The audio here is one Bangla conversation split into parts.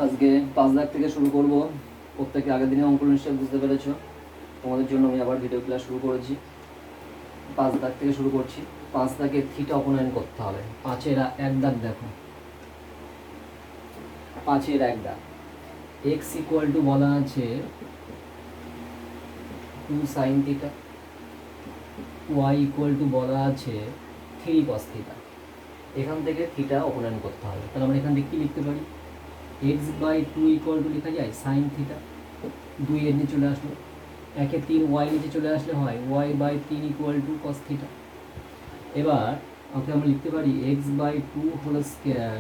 আজকে 5 দাগ থেকে শুরু করব। প্রত্যেকে আগের দিনে অঙ্ক নিশ্চয় বুঝতে পেরেছো, তোমাদের জন্য আমি আবার ভিডিও ক্লাস শুরু করেছি। 5 দাগ থেকে শুরু করছি। 5 দাগে থিটা অপনয়ন করতে হবে। 5-এর 1 দাগ দেখো, 5-এর 1 দাগ এক্স ইকুয়াল টু বলা আছে 2 sine theta, y equal to বলা আছে 3 কস থিটা। এখান থেকে থিটা অপনয়ন করতে হবে। তাহলে আমরা এখান থেকে কী লিখতে পারি? x/2 ইকুয়াল টু লেখা যায় সাইন থিটা, 2 এর নিচে চলে আসলো, 1-3 ওয়াই নিচে চলে আসলে হয় y/3 equal to cos theta. এবার ওকে আমরা লিখতে পারি x/2 whole square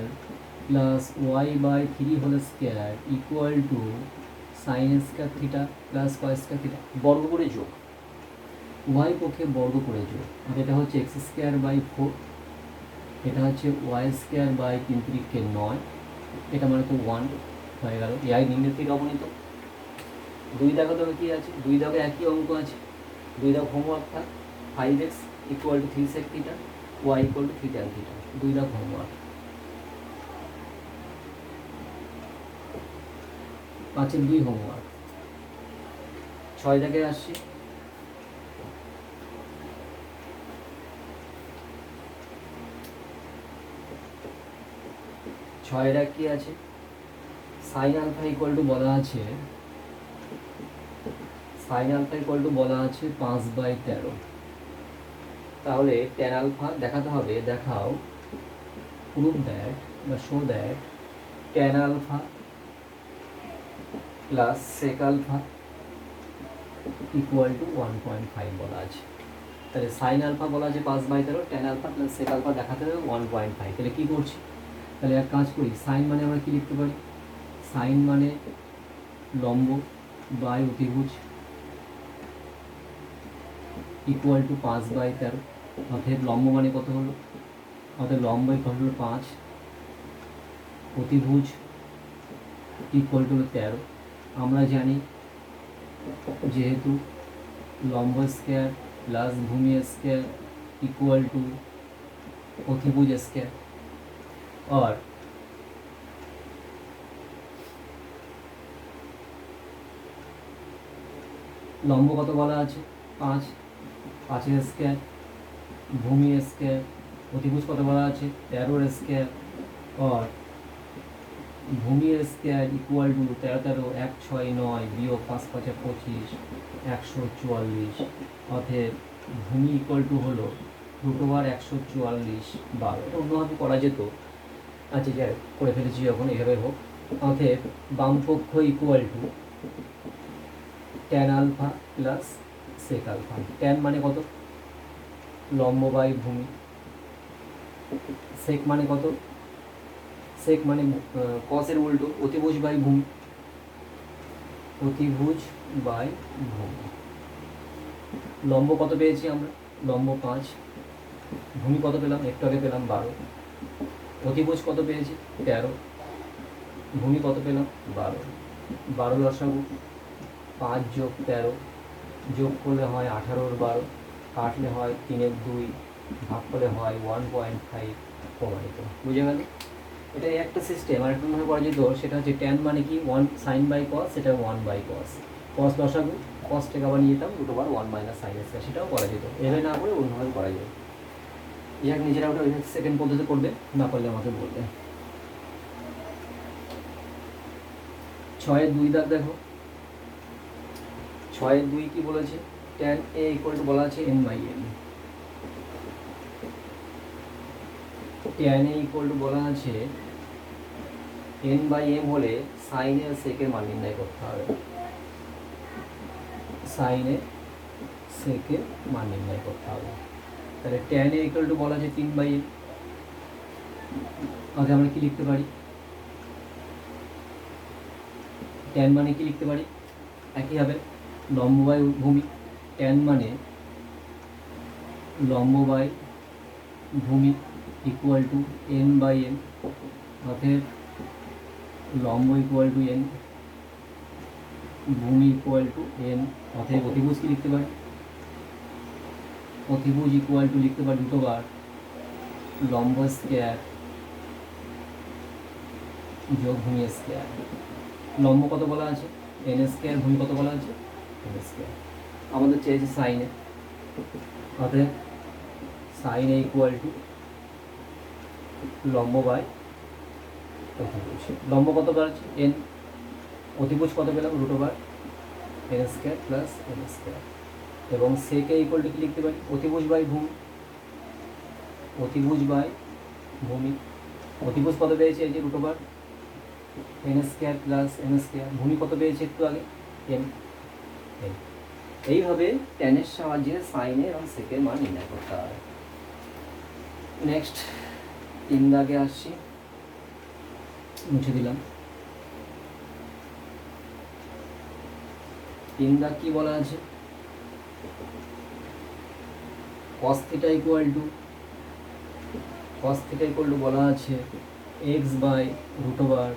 plus y/3 whole square equal to sine square theta plus cos square theta, বর্গ করে যোগ, ওয়াই পক্ষে বর্গ করে যোগ। আর এটা হচ্ছে x²/4, এটা হচ্ছে y²/3 9, এটা মানে তো 1 হয়ে গেল। এই নিম্নের থেকে অবনীত 2 দাগে তবে কী আছে? 2 দাগে একই অঙ্ক আছে। 2 দাগ হোমওয়ার্ক থাক, 5x equal to 3 sec theta, y equal to 3 tan theta. 2 দাগ হোমওয়ার্ক। 5-এর 2 হোমওয়ার্ক। 6 দাগে আসছি। 6-এর 1 কী আছে? সাইন আলফা ইকুয়াল টু বলা আছে, সাইন আলফা ইকুয়াল টু বলা আছে 5/13। তাহলে ট্যান আলফা দেখাতে হবে, দেখাও, প্রুভ দ্যাট বা show that tan alpha plus sec alpha equal to 1.5 বলা আছে। তাহলে সাইন আলফা বলা আছে 5/13, tan alpha plus sec alpha দেখাতে হবে 1.5। তাহলে কী করছি? তাহলে এক কাজ করি, সাইন মানে আমরা কী লিখতে পারি? সাইন মানে লম্ব বাই অতিভুজ ইকুয়াল টু 5/13। অর্থাৎ লম্ব মানে কত হলো? অর্থাৎ লম্ব ইকুয়াল হলো 5, অতিভুজ ইকুয়াল টু 13। আমরা জানি যেহেতু লম্ব স্কোয়ার প্লাস ভূমি স্কোয়ার ইকুয়াল টু অতিভুজ স্কোয়ার। আর লম্ব কত বলা আছে? 5, 5-এর স্কোয়ার, ভূমি স্কোয়ার, অতিভুজ কত বলা আছে? 13-এর স্কোয়ার। আর ভূমি স্কোয়ার ইকুয়াল টু 13, 1 6 9 বিয়োগ 5 5 25, 144। অতএব ভূমি ইকুয়াল টু হলো √144 12। এটা অন্যভাবে করা যেত, আচ্ছা যাই করে ফেলেছি যখন, এভাবে হোক। অতএব বাম পক্ষ equal to tan alpha plus sec alpha. Tan মানে কত? লম্ব বাই ভূমি। সেক মানে কত? সেক মানে কসের উল্টো, অতিভুজ বাই ভূমি, অতিভুজ বাই ভূমি। লম্ব কত পেয়েছি আমরা? লম্ব 5, ভূমি কত পেলাম? একটু আগে পেলাম 12, অতিভুজ কত পেয়েছি? 13, ভূমি কত পেলাম? 12। 12 লসাগু 5 যোগ 13, যোগ করলে হয় 18-র 12, কাটলে হয় 3-এর 2, ভাগ করলে হয় 1.5 প্রমাণিত। বুঝে গেল? এটাই একটা সিস্টেম। আর একটা মনে করা যেত, সেটা হচ্ছে ট্যান মানে কি 1 সাইন বাই কস, সেটা 1/cos। কস লসাগু, কস থেকে আবার নিয়ে যেতাম √1 - সাইন স্কয়ার, সেটাও করা যেত। এভাবে না করে অন্যভাবে করা যায়। যাক, নিজেরা ওটা সেকেন্ড পদ্ধতি করবে, না পারলে আমাকে বলবে। 6-এর 2 দাগ দেখো। 6-এর 2 কি বলেছে? ট্যান এ ইকুয়াল টু বলা আছে n/m। Tan A equal to বলা আছে n/m হলে সাইন এর সেকের মান নির্ণয় করতে হবে। সাইনে সেকের মান নির্ণয় করতে হবে। তাহলে ট্যান এ ইকুয়াল টু বলা আছে 3/m। আগে আমরা কি লিখতে পারি? ট্যান মানে কি লিখতে পারি? একই হবে, লম্ব বাই ভূমি। ট্যান মানে লম্ব বাই ভূমি ইকুয়াল টু n/m। অতএব লম্ব ইকুয়াল টু n, ভূমি ইকুয়াল টু n। অতএব অতিভুজ কি লিখতে পারি? অতিভুজ ইকুয়াল টু লিখতে পারি √লম্ব স্কোয়ার যোগ ভূমি স্কোয়ার। লম্ব কত বলা আছে? এন স্কোয়ার, ভূমি কত বলা আছে? N square. আমাদের চেয়েছে সাইনে, অতএব সাইন এ ইকুয়াল টু লম্ব বাই অতিভুজ। লম্ব কত পাচ্ছি? এন। অতিভুজ কত পেলাম? Root over n square plus n square. এবং সেকে ইকুয়াল টু কি লিখতে পারি? অতিভুজ বাই ভূমি। অতিভুজ বাই ভূমি। অতিভুজ কত পেয়েছে? এই যে root over n square plus n square. ভূমি কত পেয়েছে একটু আগে? এন। এইভাবে টেনের সাহায্যে সাইনে এবং সেকের মান নির্ণয় করতে হবে। নেক্সট 3 দাগে আসছি, মুছে দিলাম। 3 দাগ কি বলা আছে? cos থিটা ইকুয়াল টু বলা আছে x by root over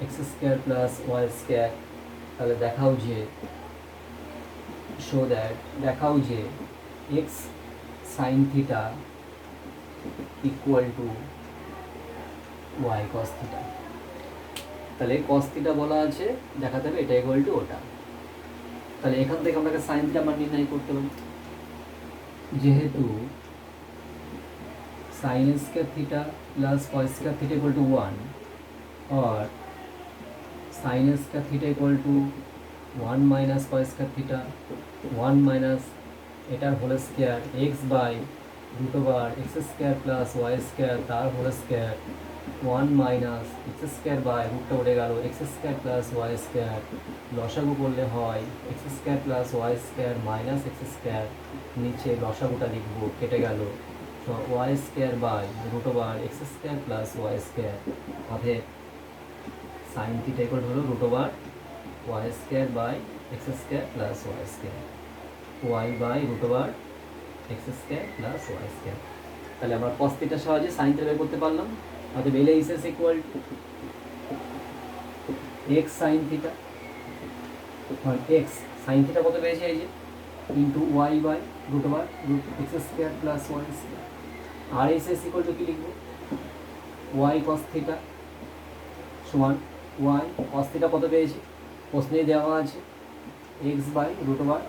x square plus y square. তাহলে দেখাও যে x sine theta equal to y cos theta. তাহলে কস থিটা বলা আছে, দেখাতে হবে এটা ইকুয়াল টু ওটা। তাহলে এখান থেকে আমরা সাইন থিটা মান নির্ণয় করতে পারি। যেহেতু sine square theta plus cos square theta equal to 1 और sine square theta equal to 1 minus cos square theta 1 minus एटार whole square x by root over x square plus y square तार whole square 1 minus x square by रूटटा उठे गेल x square plus y square लसागु करले हय x square plus y square minus x square नीचे लसागुटा लिखबो केटे गेल y square by root over x square plus y square अतएव साइन थीटा इक्वल हलो root over y square by x square plus y square y by root over x square plus y square. তাহলে আমরা cos থিটা সহজে sin থিটা বের করতে পারলাম। অতএব L is equal to x sin theta আর x sin থিটা কত পেয়েছে? এই যে into y by root over root x square plus y square. আর এস ইজ ইকুয়াল টু কি লিখব? y cos থিটা সমান y cos থিটা কত পেয়েছি? প্রশ্নে দেওয়া আছে x by root over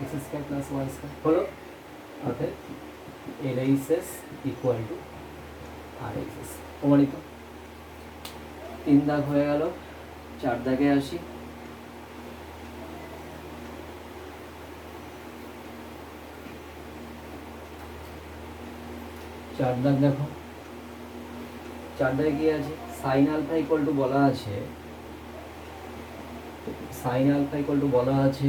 x square plus y square হলো। অতএব L is equal to R x প্রমাণিত। 3 দাগ হয়ে গেল। 4 দাগে আসি। 4 দাগ দেখো। 4 দাগে কি আছে? সাইন আলফা ইকুয়াল টু বলা আছে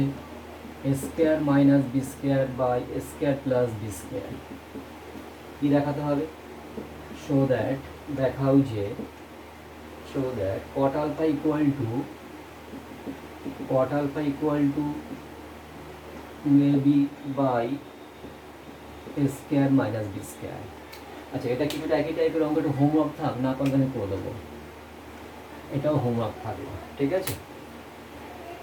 a square minus b square by a square plus b square. কি দেখাতে হবে? show that দেখাও যে cot alpha equal to 2ab by a square minus b square। আচ্ছা এটা কি একটা একই টাইপের অঙ্ক, একটু হোমওয়ার্ক থাক না পারলে আমি করে দেবো, এটাও হোমওয়ার্ক থাকবে, ঠিক আছে?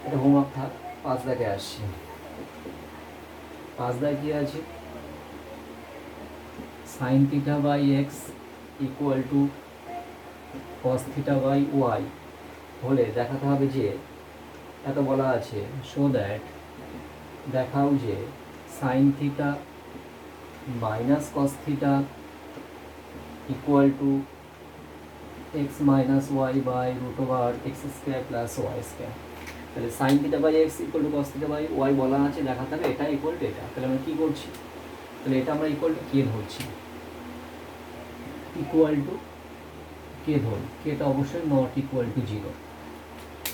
এটা হোমওয়ার্ক থাক। 5 দাগে আসছি। 5 দাগে কি আছে? sin theta by x equal to cos theta by y হলে দেখাতে হবে যে এত বলা আছে show that দেখাও যে sin theta minus cos theta equal to x minus y by root over x square plus y square। তাহলে sin theta by x equal to cos theta by y বলা আছে, দেখাতে হবে এটা ইকুয়াল টু এটা। তাহলে আমরা কি করছি? তাহলে এটা আমরা ইকুয়াল টু কে ধরছি, ইকুয়াল টু কে ধরি, কেটা অবশ্যই নট ইকুয়াল টু 0,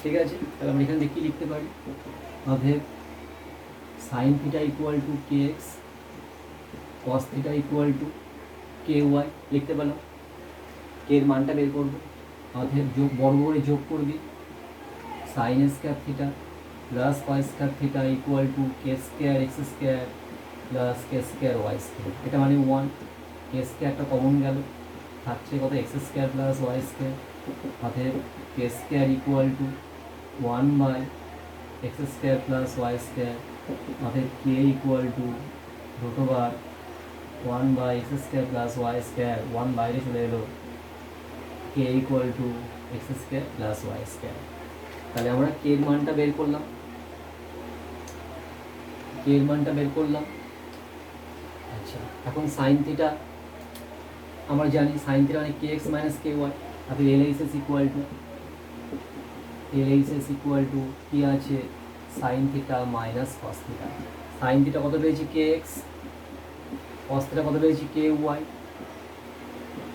ঠিক আছে? তাহলে আমরা এখানে কি লিখতে পারি? অতএব sine theta equal to k x cos theta equal to k y লিখতে পারলাম। কে এর মানটা বের করবো। অতএব যোগ বর্গ করে যোগ করবি sine square theta plus cos square theta equal to k square x square plus k square y square. এটা মানে 1, কে স্কয়ারটা কমন গেল, থাকছে কত? X square plus y square. অতএব k square equal to 1 by x square plus y square. অতএব k equal to root over 1 by x square plus y square. 1 বাইরে চলে এলো, k equal to x square plus y square. তাহলে আমরা কে এর মানটা বের করলাম, কে এর মানটা বের করলাম। আচ্ছা, এখন সাইন থিটা আমরা জানি, সাইন থিটা মানে কে এক্স মাইনাস কে ওয়াই। তাহলে L H S equal to কি আছে, sine theta minus cos theta. Sine theta কত পেয়েছি কে এক্স, কস থিটা কত পেয়েছি কে ওয়াই।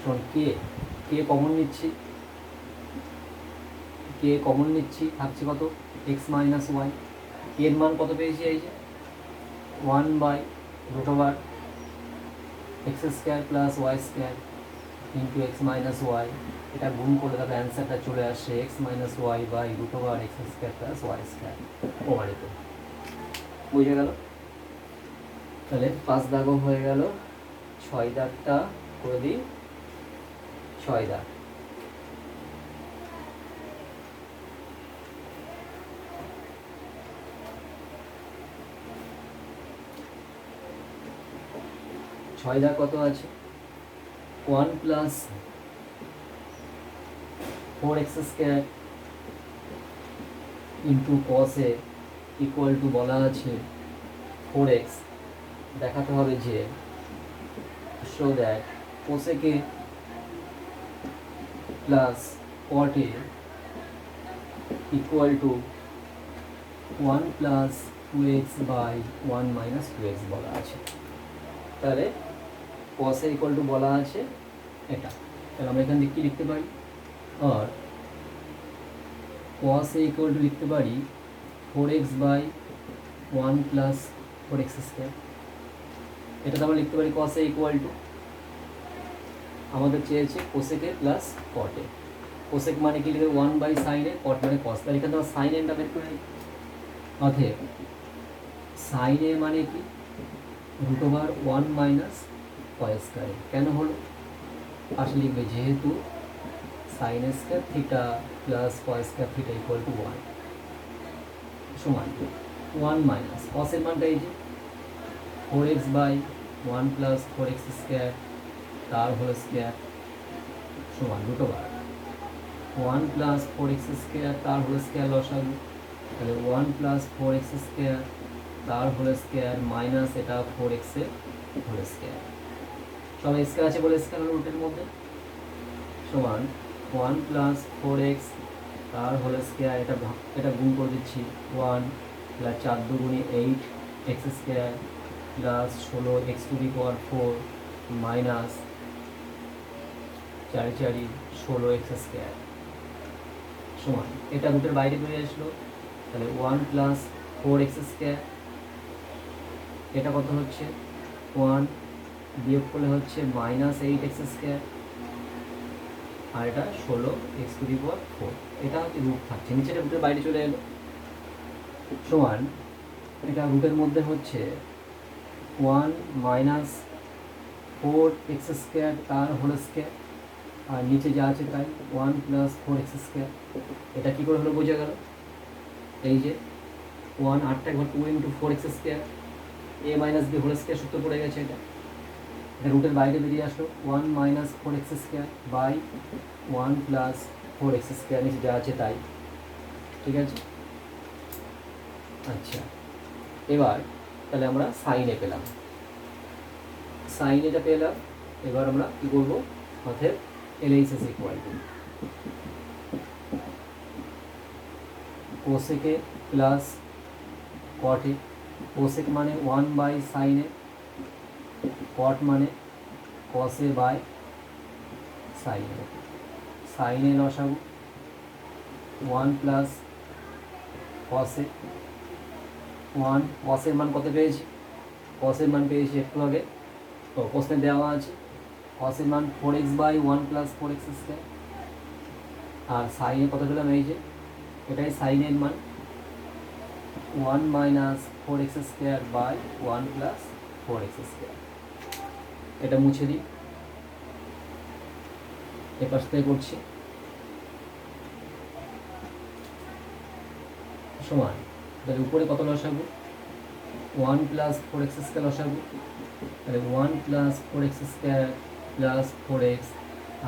শোন কে কমন নিচ্ছি, কে কমন নিচ্ছি, থাকছে কত এক্স মাইনাস ওয়াই। এর মান কত পেয়েছি, এই যে 1/√ওভার x square plus y square into x minus y. এটা গুণ করলে তাহলে অ্যান্সারটা চলে আসে এক্স মাইনাস ওয়াই √ওভার x square plus y square প্রমাণিত। বুঝে গেল? তাহলে 5 দাগও হয়ে গেল, 6 দাগটা করে দিই। 6 দাগ, কত আছে, 1 plus 4x square into cos A equal to বলা আছে 4x। দেখাতে হবে যে show that cosec A plus cot A equal to 1 plus 2x by 1 minus 2x বলা আছে। তাহলে cos এ ইকুয়াল টু বলা আছে এটা, তাহলে আমরা এখান থেকে কী লিখতে পারি, আর cos এ ইকুয়াল টু লিখতে পারি 4x by 1 plus 4x square. এটা তো আমরা লিখতে পারি cos এ ইকুয়াল টু, আমাদের চেয়েছে কোসেকে প্লাস কটে। কোসেক মানে কি লিখবে 1/sin এ, কট মানে cos। তাহলে এখানে আমরা sin এটা বের করে নিই। অতএব sin এ মানে কি √ওভার 1 মাইনাস কয় স্কোয়ার। কেন হলো, পাশে লিখবে যেহেতু sine square theta plus cos square theta equal to 1 সমান 1 মাইনাস কসের মানটা এই যে 4x by 1 plus 4x square তার হোল স্কোয়ার সমান √ওভার 1 প্লাস 4x স্কোয়ার তার হোল স্কোয়ার লসাগু। তাহলে 1 প্লাস 4x স্কোয়ার তার হোল স্কোয়ার মাইনাস এটা 4x এর হোল স্কোয়ার, সব স্কোয়ার আছে বলে স্কোয়ার হলো রুটের মধ্যে, সমান 1 প্লাস 4x তার হোল স্কোয়ার। এটা গুণ করে দিচ্ছি 1 plus 4 2 8 x square plus 16 x to the power 4 minus 4 4 16 x square সমান এটা রুটের বাইরে বেরিয়ে আসলো। তাহলে 1 প্লাস 4x স্কোয়ার, এটা কত হচ্ছে 1 বিয়োগ করলে হচ্ছে মাইনাস 8x স্কোয়ার, আর এটা 16 x টু দি পাওয়ার 4। এটা হচ্ছে রুট থাকছে, নিচেটা রুটের বাইরে চলে এলো সমান এটা রুটের মধ্যে হচ্ছে 1 মাইনাস 4x স্কোয়ার তার হোল স্কোয়ার, আর নিচে যা আছে তাই 1 প্লাস 4x স্কোয়ার। এটা কী করে হলো বোঝা গেল, এই যে 1 8টা একবার 2 into 4x square a minus b whole square সূত্র পড়ে গেছে। এটা রুটের বাইরে বেরিয়ে আসলো 1 minus 4x square by 1 plus 4x square, নিচে যা আছে তাই। ঠিক আছে, আচ্ছা এবার তাহলে আমরা সাইন এ পেলাম, সাইন এটা পেলাম। এবার আমরা কী করবো, অতএব LHS equal to cosec A plus cot A. Cosec মানে 1/sin এ, কট মানে cos A by sin A. sin A লসাগু 1 প্লাস cos এ 1, cos এর মান কত পেয়েছি, cos এর মান পেয়েছি একটু আগে, তো প্রশ্নে দেওয়া আছে cos এর মান 4x by 1 plus 4x square, আর sin এ কত পেলাম, এই যে এটাই sin এর মান 1 minus 4x square by 1 plus 4x square. এটা মুছে দিই, এ পাশ থেকে করছি সমান, তাহলে উপরে কত লসাগু 1 প্লাস 4x স্কোয়ার লসাগু, তাহলে 1 plus 4x square plus 4x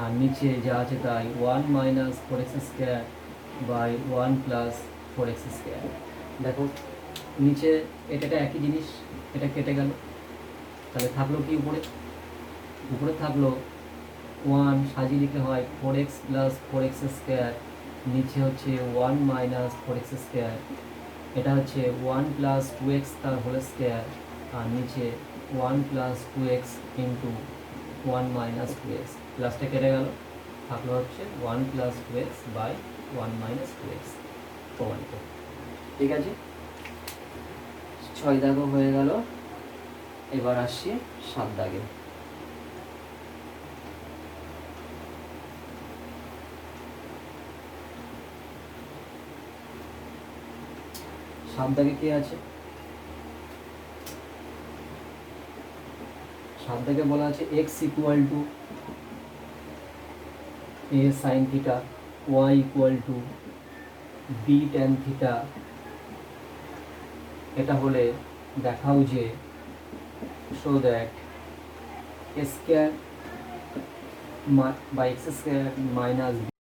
আর নিচে যা আছে তাই 1 minus 4x square by 1 plus 4x square. দেখো নিচে এটা একই জিনিস, এটা কেটে গেল, তাহলে থাকলো কি উপরে? উপরে থাকলো 1 সাজিয়ে লিখলে হয় 4x প্লাস 4x স্কোয়ার, নিচে হচ্ছে 1 মাইনাস 4x স্কোয়ার, এটা হচ্ছে 1 প্লাস 2x তার হোল স্কোয়ার, আর নিচে 1 plus 2x into 1 minus 2x, প্লাসটা কেটে গেল, থাকলো হচ্ছে 1 plus 2x by 1 minus 2x প্রমাণিত। ঠিক আছে, 6 দাগও হয়ে গেল। এবার আসছি 7 দাগে। 7 দাগে কি আছে? 7 দাগে বলা আছে x equal to a sine theta, y equal to b tan theta. এটা হলে দেখাও যে show that a square by x square minus